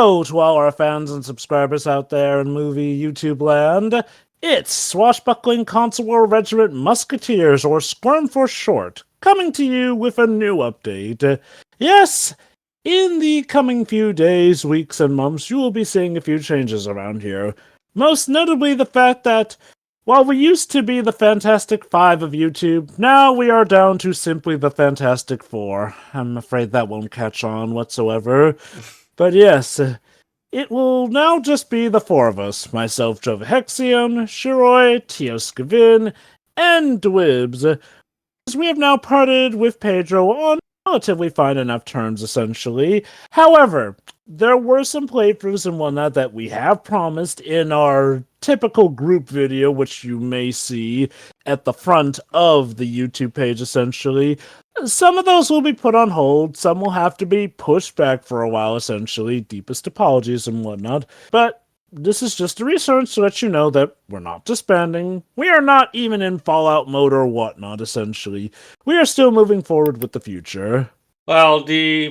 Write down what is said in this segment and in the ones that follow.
Hello to all our fans and subscribers out there in movie YouTube land. It's Swashbuckling Console War Regiment Musketeers, or SCWRM for short, coming to you with a new update. Yes, in the coming few days, weeks, and months, you will be seeing a few changes around here. Most notably the fact that, while we used to be the Fantastic Five of YouTube, now we are down to simply the Fantastic Four. I'm afraid that won't catch on whatsoever. But yes, it will now just be the four of us. Myself, Jovahexion, Shiroi, Teoskavin, and Dwibs. As we have now parted with Pedro on relatively fine enough terms, essentially. However, there were some playthroughs and whatnot that we have promised in our typical group video, which you may see at the front of the YouTube page, essentially. Some of those will be put on hold, some will have to be pushed back for a while, essentially. Deepest apologies and whatnot. But this is just a research to let you know that we're not disbanding. We are not even in Fallout mode or whatnot, essentially. We are still moving forward with the future. Well,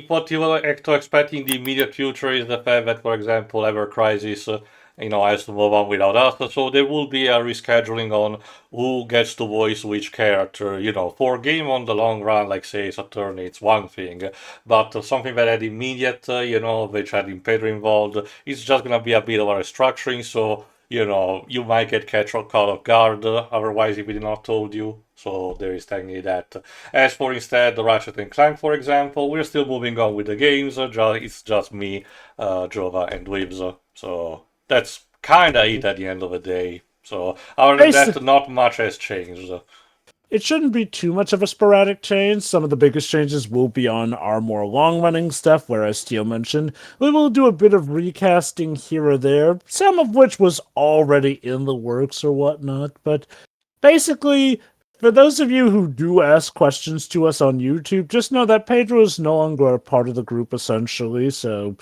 what you will expect in the immediate future is the fact that, for example, Ever Crisis, has to move on without us. So there will be a rescheduling on who gets to voice which character. For a game on the long run, like say Saturn, it's one thing, but something that had immediate, which had Pedro involved, it's just gonna be a bit of a restructuring. So you might get caught off guard otherwise if we did not told you. So there is technically that. As for instead the Ratchet and Clank, for example, we're still moving on with the games. It's just me, Jova, and Dwibs. So that's kinda it at the end of the day. So other than that, not much has changed. It shouldn't be too much of a sporadic change. Some of the biggest changes will be on our more long-running stuff, where, as Teal mentioned, we will do a bit of recasting here or there, some of which was already in the works or whatnot. But basically, for those of you who do ask questions to us on YouTube, just know that Pedro is no longer a part of the group, essentially, so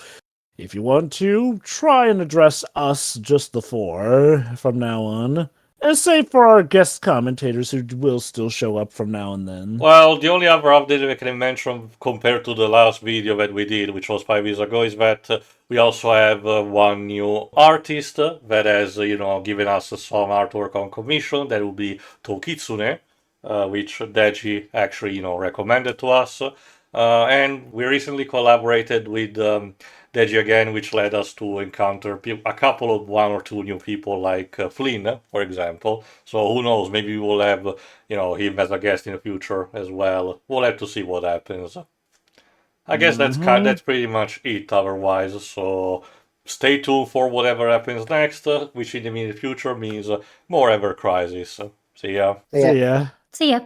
if you want to, try and address us, just the four, from now on. Save for our guest commentators who will still show up from now and then. Well, the only other update I can mention compared to the last video that we did, which was 5 years ago, is that we also have one new artist that has, given us some artwork on commission. That will be Tokitsune, which Deji actually, recommended to us. And we recently collaborated with Deji again, which led us to encounter a couple of one or two new people like Flynn, for example. So who knows, maybe we will have, him as a guest in the future as well. We'll have to see what happens. I guess that's pretty much it otherwise. So stay tuned for whatever happens next, which in the immediate future means more Ever Crisis. See ya. See ya. See ya.